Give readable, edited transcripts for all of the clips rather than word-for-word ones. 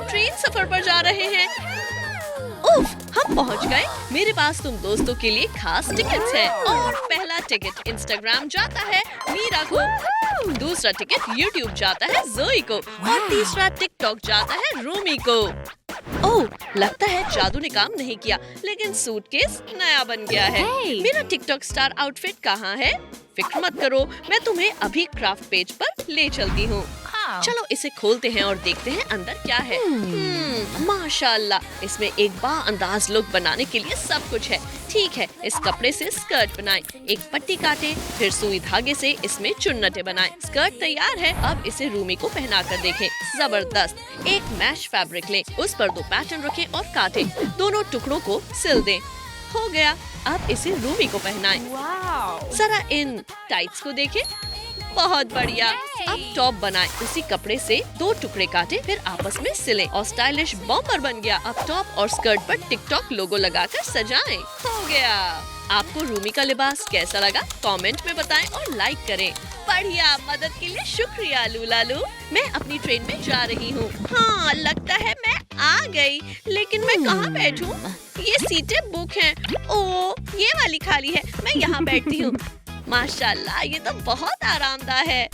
Train सफर पर जा रहे हैं। उफ, हम पहुंच गए। मेरे पास तुम दोस्तों के लिए खास टिकट्स हैं। और पहला टिकट इंस्टाग्राम जाता है मीरा को, दूसरा टिकट यूट्यूब जाता है जोई को और तीसरा टिकटॉक जाता है रूमी को। ओह, लगता है जादू ने काम नहीं किया, लेकिन सूटकेस नया बन गया है। मेरा टिकटॉक स्टार आउटफिट कहाँ है? फिक्र मत करो, मैं तुम्हें अभी क्राफ्ट पेज पर ले चलती हूँ। चलो इसे खोलते हैं और देखते हैं अंदर क्या है। माशाल्लाह, इसमें एक बाअंदाज लुक बनाने के लिए सब कुछ है। ठीक है, इस कपड़े से स्कर्ट बनाएं, एक पट्टी काटें, फिर सुई धागे से इसमें चुन्नटें बनाएं। स्कर्ट तैयार है, अब इसे रूमी को पहना कर देखें। जबरदस्त। एक मैश फैब्रिक लें, उस पर 2 पैटर्न रखें और काटें। दोनों टुकड़ों को सिल दें। हो गया, अब इसे रूमी को पहनाएं। जरा इन टाइट्स को देखें, बहुत बढ़िया। अब टॉप बनाएं, उसी कपड़े से 2 टुकड़े काटें, फिर आपस में सिलें और स्टाइलिश बॉम्बर बन गया। अब टॉप और स्कर्ट पर टिकटॉक लोगो लगाकर सजाएं। हो गया। आपको रूमी का लिबास कैसा लगा? कमेंट में बताएं और लाइक करें। बढ़िया, मदद के लिए शुक्रिया लूलालू। मैं अपनी ट्रेन में जा रही हूँ। हाँ, लगता है मैं आ गई, लेकिन मैं कहाँ बैठूं? ये सीटें बुक हैं। ओह, ये वाली खाली है, मैं यहाँ बैठती हूँ। माशाल्लाह, ये तो बहुत आरामदायक है।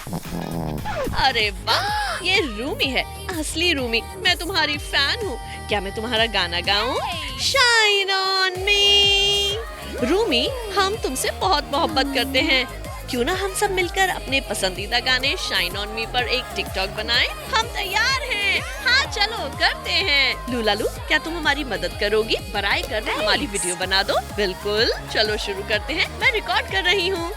अरे वाह, ये रूमी है, असली रूमी। मैं तुम्हारी फैन हूँ। क्या मैं तुम्हारा गाना गाऊं? Shine on me. रूमी, हम तुमसे बहुत मोहब्बत करते हैं। क्यों ना हम सब मिलकर अपने पसंदीदा गाने शाइन ऑन मी पर एक टिकटॉक बनाएं? हम तैयार हैं। हाँ, चलो करते हैं। लूलालू, क्या तुम हमारी मदद करोगी? बराए कर हमारी वीडियो बना दो। बिल्कुल, चलो शुरू करते हैं। मैं रिकॉर्ड कर रही हूँ।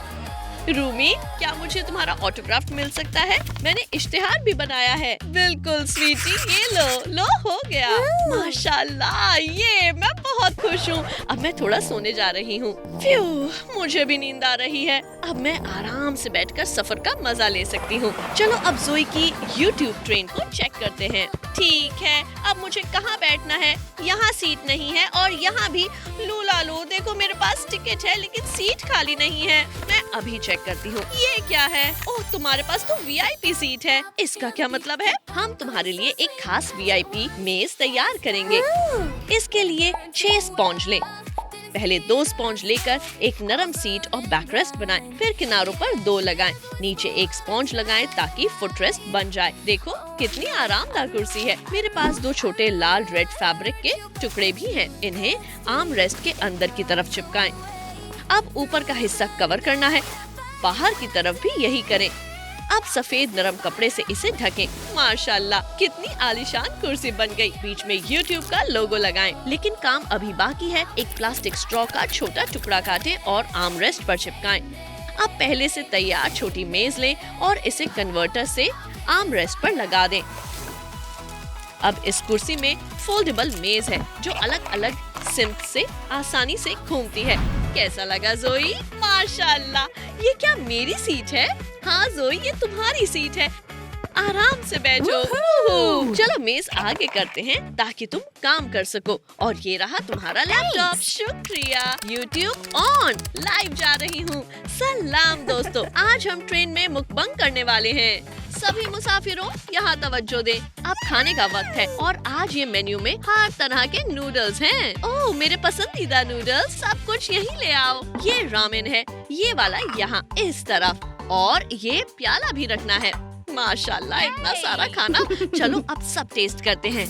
रूमी, क्या मुझे तुम्हारा ऑटोग्राफ मिल सकता है? मैंने इश्तिहार भी बनाया है। बिल्कुल स्वीटी, ये लो हो गया। माशाल्लाह, ये मैं बहुत खुश हूँ। अब मैं थोड़ा सोने जा रही हूँ। फ्यू, मुझे भी नींद आ रही है। अब मैं आराम से बैठकर सफर का मजा ले सकती हूँ। चलो अब जोई की यूट्यूब ट्रेन को चेक करते हैं। ठीक है, अब मुझे कहाँ बैठना है? यहाँ सीट नहीं है और यहाँ भी। लूलालू, देखो मेरे पास टिकट है, लेकिन सीट खाली नहीं है। मैं अभी चेक करती हूँ। ये क्या है? ओह, तुम्हारे पास तो वीआईपी सीट है। इसका क्या मतलब है? हम तुम्हारे लिए एक खास वीआईपी मेज तैयार करेंगे। इसके लिए 6 स्पॉन्ज लें। पहले 2 स्पॉन्ज लेकर एक नरम सीट और बैकरेस्ट बनाएं, फिर किनारों पर 2 लगाएं, नीचे 1 स्पॉन्ज लगाएं ताकि फुटरेस्ट बन जाए। देखो कितनी आरामदायक कुर्सी है। मेरे पास 2 छोटे लाल रेड फैब्रिक के टुकड़े भी हैं। इन्हें आर्म रेस्ट के अंदर की तरफ चिपकाएं। अब ऊपर का हिस्सा कवर करना है, बाहर की तरफ भी यही करें। अब सफेद नरम कपड़े से इसे ढकें। माशाल्लाह, कितनी आलीशान कुर्सी बन गई। बीच में यूट्यूब का लोगो लगाएं। लेकिन काम अभी बाकी है। एक प्लास्टिक स्ट्रॉ का छोटा टुकड़ा काटें और आर्म रेस्ट पर चिपकाएं। अब पहले से तैयार छोटी मेज लें और इसे कन्वर्टर से आर्म रेस्ट पर लगा दें। अब इस कुर्सी में फोल्डेबल मेज है जो अलग अलग सिम्प से आसानी से घूमती है। कैसा लगा जोई? माशाल्लाह, ये क्या मेरी सीट है? हाँ जोई, ये तुम्हारी सीट है। आराम से बैठो। चलो मेज आगे करते हैं ताकि तुम काम कर सको। और ये रहा तुम्हारा लैपटॉप। शुक्रिया। यूट्यूब ऑन, लाइव जा रही हूँ। सलाम दोस्तों, आज हम ट्रेन में मुकबंग करने वाले हैं। सभी मुसाफिरों, यहाँ तवज्जो दें। अब खाने का वक्त है और आज ये मेन्यू में हर तरह के नूडल्स हैं। ओह, मेरे पसंदीदा नूडल्स। सब कुछ यहीं ले आओ। ये रामेन है, ये वाला यहाँ इस तरफ, और ये प्याला भी रखना है। माशाल्लाह, इतना सारा खाना। चलो अब सब टेस्ट करते हैं।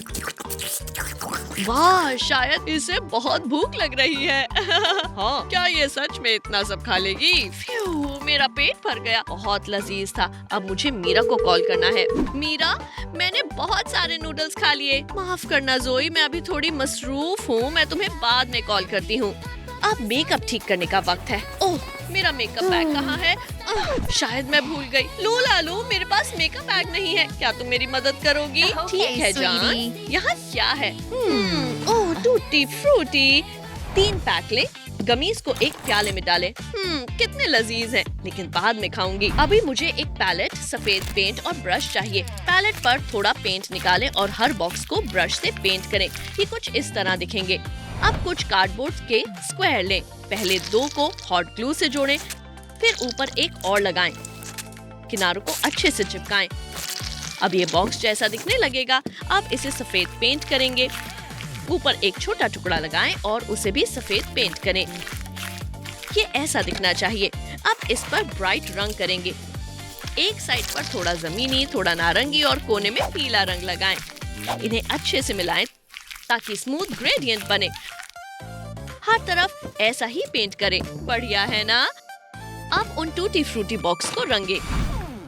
वाह, शायद इसे बहुत भूख लग रही है। हाँ, क्या ये सच में इतना सब खा लेगी? फ्यू, मेरा पेट भर गया। बहुत लजीज था। अब मुझे मीरा को कॉल करना है। मीरा, मैंने बहुत सारे नूडल्स खा लिए। माफ करना जोई, मैं अभी थोड़ी मसरूफ हूँ। मैं तुम्हें बाद में कॉल करती हूँ। अब मेकअप ठीक करने का वक्त है। ओह, मेरा मेकअप बैग कहाँ है? शायद मैं भूल गई। लूलालू, मेरे पास मेकअप बैग नहीं है। क्या तुम मेरी मदद करोगी? ठीक है जान। यहाँ क्या है? ओह, टूटी फ्रूटी। 3 पैक ले। गमीज को एक प्याले में डालें। कितने लजीज हैं, लेकिन बाद में खाऊंगी। अभी मुझे एक पैलेट, सफेद पेंट और ब्रश चाहिए। पैलेट पर थोड़ा पेंट निकालें और हर बॉक्स को ब्रश से पेंट करें। ये कुछ इस तरह दिखेंगे। अब कुछ कार्डबोर्ड के स्क्वायर लें। पहले 2 को हॉट ग्लू से जोड़ें, फिर ऊपर एक और लगाएं। किनारों को अच्छे से चिपकाएं। अब ये बॉक्स जैसा दिखने लगेगा। अब इसे सफेद पेंट करेंगे। ऊपर एक छोटा टुकड़ा लगाएं और उसे भी सफेद पेंट करें। ये ऐसा दिखना चाहिए। अब इस पर ब्राइट रंग करेंगे। एक साइड पर थोड़ा जमीनी, थोड़ा नारंगी और कोने में पीला रंग लगाएं। इन्हें अच्छे से मिलाएं ताकि स्मूथ ग्रेडियंट बने। हर तरफ ऐसा ही पेंट करें। बढ़िया है ना? अब उन टूटी फ्रूटी बॉक्स को रंगे।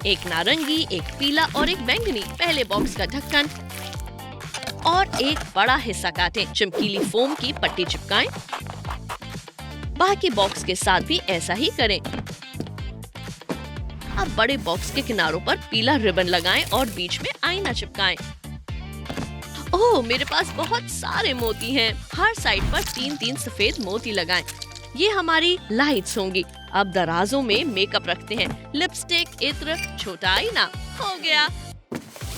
एक नारंगी, एक पीला और एक बैंगनी। पहले बॉक्स का ढक्कन और एक बड़ा हिस्सा काटें। चमकीली फोम की पट्टी चिपकाएं। बाकी बॉक्स के साथ भी ऐसा ही करें। अब बड़े बॉक्स के किनारों पर पीला रिबन लगाएं और बीच में आईना चिपकाएं। ओह, मेरे पास बहुत सारे मोती हैं। हर साइड पर 3-3 सफेद मोती लगाएं। ये हमारी लाइट्स होंगी। अब दराजों में मेकअप रखते हैं। लिपस्टिक, इत्र, छोटा आईना। हो गया।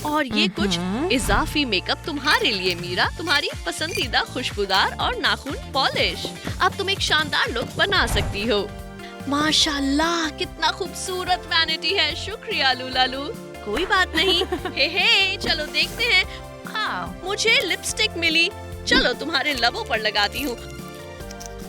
और ये कुछ इजाफी मेकअप तुम्हारे लिए मीरा। तुम्हारी पसंदीदा खुशबूदार और नाखून पॉलिश। अब तुम एक शानदार लुक बना सकती हो। माशाल्लाह, कितना खूबसूरत वैनिटी है। शुक्रिया लूलालू। कोई बात नहीं। हे, चलो देखते हैं। मुझे लिपस्टिक मिली। चलो तुम्हारे लबों पर लगाती हूँ।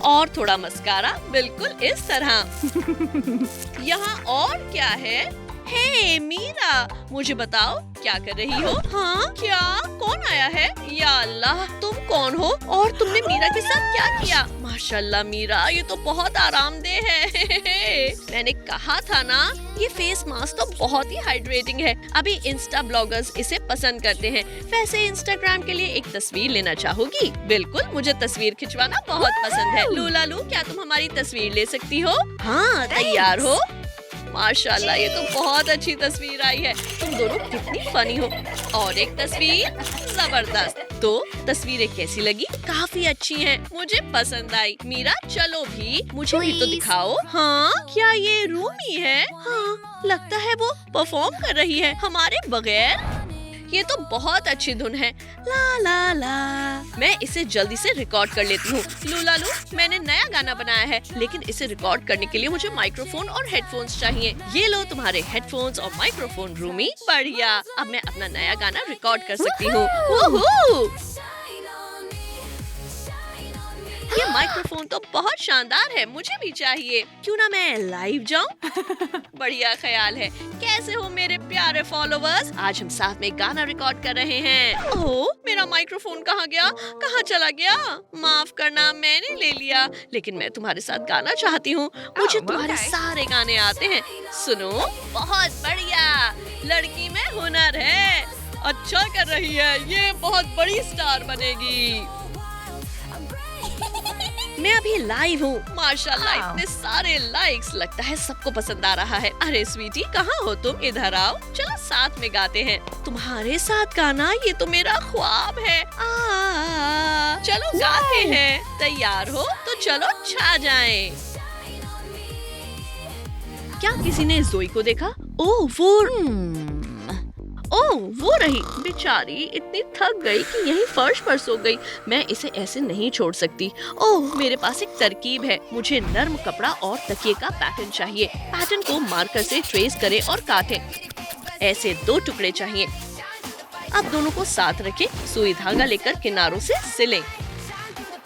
और थोड़ा मस्कारा, बिल्कुल इस तरह। यहाँ और क्या है? हे मीरा, मुझे बताओ क्या कर रही हो? हाँ, क्या? कौन आया है? या अल्लाह, तुम कौन हो और तुमने मीरा के साथ क्या किया? माशाल्लाह मीरा, ये तो बहुत आरामदेह है। मैंने कहा था ना, ये फेस मास्क तो बहुत ही हाइड्रेटिंग है। अभी इंस्टा ब्लॉगर्स इसे पसंद करते हैं। वैसे इंस्टाग्राम के लिए एक तस्वीर लेना चाहोगी? बिल्कुल, मुझे तस्वीर खिंचवाना बहुत पसंद है। लूलालू, क्या तुम हमारी तस्वीर ले सकती हो? हाँ, तैयार हो? माशाल्लाह, ये तो बहुत अच्छी तस्वीर आई है। तुम दोनों कितनी फनी हो। और एक तस्वीर, जबरदस्त। तो तस्वीरें कैसी लगी? काफी अच्छी हैं। मुझे पसंद आई। मीरा, चलो भी, मुझे भी तो दिखाओ। हाँ, क्या ये रूमी है? हाँ, लगता है वो परफॉर्म कर रही है हमारे बगैर। ये तो बहुत अच्छी धुन है। ला ला ला। मैं इसे जल्दी से रिकॉर्ड कर लेती हूँ। लूलालू, मैंने नया गाना बनाया है, लेकिन इसे रिकॉर्ड करने के लिए मुझे माइक्रोफोन और हेडफोन्स चाहिए। ये लो तुम्हारे हेडफोन्स और माइक्रोफोन रूमी। बढ़िया, अब मैं अपना नया गाना रिकॉर्ड कर सकती हूँ। ये माइक्रोफोन तो बहुत शानदार है, मुझे भी चाहिए। क्यों ना मैं लाइव जाऊं? बढ़िया ख्याल है। कैसे हो मेरे प्यारे फॉलोवर्स? आज हम साथ में गाना रिकॉर्ड कर रहे हैं। ओह, मेरा माइक्रोफोन कहाँ गया? कहाँ चला गया? माफ करना, मैंने ले लिया। लेकिन मैं तुम्हारे साथ गाना चाहती हूँ। मुझे तुम्हारे सारे गाने आते हैं। सुनो, बहुत बढ़िया। लड़की में हुनर है। अच्छा कर रही है। ये बहुत बड़ी स्टार बनेगी। मैं अभी लाइव हूँ। माशाल्लाह, इतने सारे लाइक्स। लगता है सबको पसंद आ रहा है। अरे स्वीटी, कहाँ हो तुम? इधर आओ, चलो साथ में गाते हैं। तुम्हारे साथ गाना, ये तो मेरा ख्वाब है। चलो गाते हैं। तैयार हो तो चलो छा जाएं। क्या किसी ने जोई को देखा? ओह, वो रही। बेचारी इतनी थक गई कि यहीं फर्श पर सो गई। मैं इसे ऐसे नहीं छोड़ सकती। ओह, मेरे पास एक तरकीब है। मुझे नर्म कपड़ा और तकिए का पैटर्न चाहिए। पैटर्न को मार्कर से ट्रेस करें और काटें। ऐसे 2 टुकड़े चाहिए। अब दोनों को साथ रखें। सुई धागा लेकर किनारों से सिलें,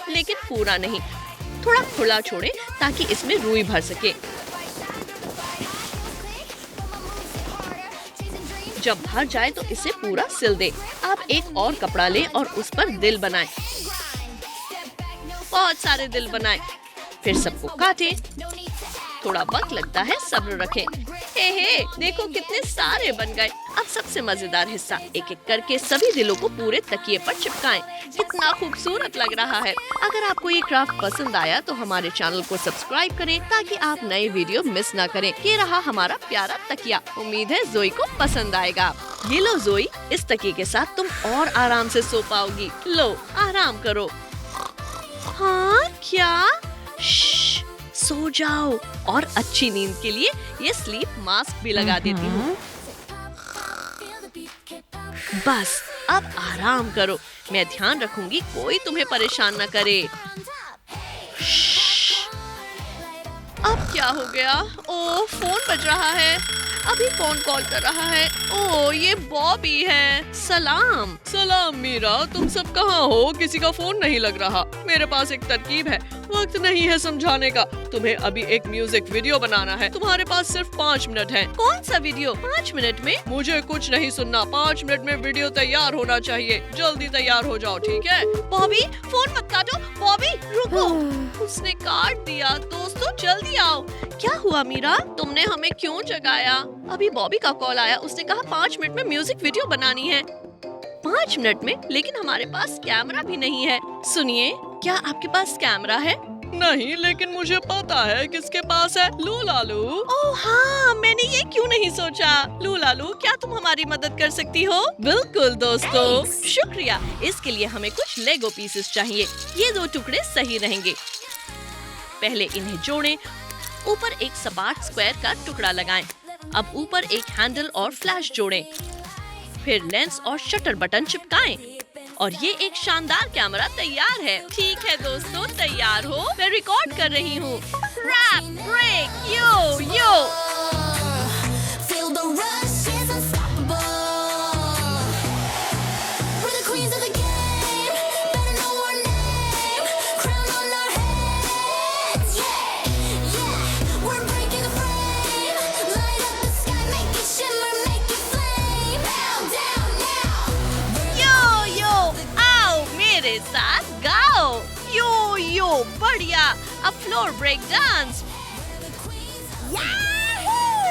लेकिन पूरा नहीं, थोड़ा खुला छोड़ें ताकि इसमें रुई भर सके। जब भर जाए तो इसे पूरा सिल दे। अब एक और कपड़ा लें और उस पर दिल बनाएं। बहुत सारे दिल बनाएं। फिर सबको काटें। थोड़ा वक्त लगता है, सब्र रखें। हे, देखो कितने सारे बन गए। अब सबसे मजेदार हिस्सा, एक एक करके सभी दिलों को पूरे तकिए पर चिपकाएं। कितना खूबसूरत लग रहा है। अगर आपको ये क्राफ्ट पसंद आया तो हमारे चैनल को सब्सक्राइब करें ताकि आप नए वीडियो मिस ना करें। ये रहा हमारा प्यारा तकिया। उम्मीद है जोई को पसंद आएगा। ये लो जोई, इस तकिए के साथ तुम और आराम से सो पाओगी। लो, आराम करो। हाँ, क्या? सो जाओ। और अच्छी नींद के लिए ये स्लीप मास्क भी लगा देती हूँ। बस, अब आराम करो। मैं ध्यान रखूंगी कोई तुम्हें परेशान न करे। अब क्या हो गया? ओह, फोन बज रहा है। अभी फोन कॉल कर रहा है। ओह, ये बॉबी है। सलाम। सलाम मीरा, तुम सब कहाँ हो? किसी का फोन नहीं लग रहा। मेरे पास एक तरकीब है, वक्त नहीं है समझाने का। तुम्हें अभी एक म्यूजिक वीडियो बनाना है। तुम्हारे पास सिर्फ 5 मिनट है। कौन सा वीडियो? 5 मिनट में? मुझे कुछ नहीं सुनना। 5 मिनट में वीडियो तैयार होना चाहिए। जल्दी तैयार हो जाओ, ठीक है? बॉबी, फोन मत काटो। बॉबी, रुको। उसने काट दिया। दोस्तों जल्दी आओ। क्या हुआ मीरा? तुमने हमें क्यों जगाया? अभी बॉबी का कॉल आया। उसने कहा 5 मिनट में म्यूजिक वीडियो बनानी है। 5 मिनट में? लेकिन हमारे पास कैमरा भी नहीं है। सुनिए, क्या आपके पास कैमरा है? नहीं, लेकिन मुझे पता है किसके पास है। लूलालू। ओह हाँ, मैंने ये क्यों नहीं सोचा। लूलालू, क्या तुम हमारी मदद कर सकती हो? बिल्कुल दोस्तों, शुक्रिया। इसके लिए हमें कुछ लेगो पीसेस चाहिए। ये 2 टुकड़े सही रहेंगे। पहले इन्हें जोड़ें। ऊपर एक सपाट स्क्वायर का टुकड़ा लगाएं। अब ऊपर एक हैंडल और फ्लैश जोड़ें। फिर लेंस और शटर बटन चिपकाएं। और ये एक शानदार कैमरा तैयार है। ठीक है दोस्तों, तैयार हो? मैं रिकॉर्ड कर रही हूँ। रैप ब्रेक, यो यो। साथ गाओ। यो यो, बढ़िया। अब फ्लोर ब्रेक डांस।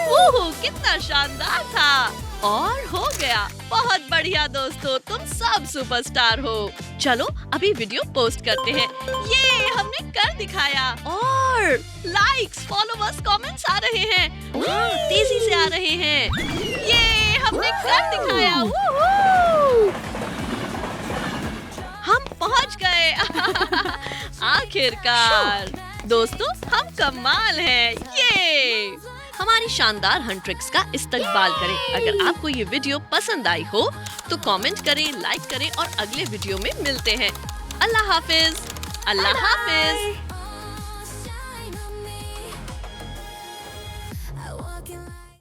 ओह, कितना शानदार था। और हो गया। बहुत बढ़िया दोस्तों, तुम सब सुपरस्टार हो। चलो अभी वीडियो पोस्ट करते हैं। ये हमने कर दिखाया। और लाइक्स, फॉलोवर्स, कमेंट्स आ रहे हैं। हाँ, तेजी से आ रहे हैं। ये हमने कर दिखाया। हम पहुंच गए। आखिरकार। दोस्तों, हम कमाल हैं। ये हमारी शानदार हंट ट्रिक्स का इस्तेमाल करें। अगर आपको ये वीडियो पसंद आई हो तो कमेंट करें, लाइक करें और अगले वीडियो में मिलते हैं। अल्लाह हाफिज। अल्लाह हाफिज।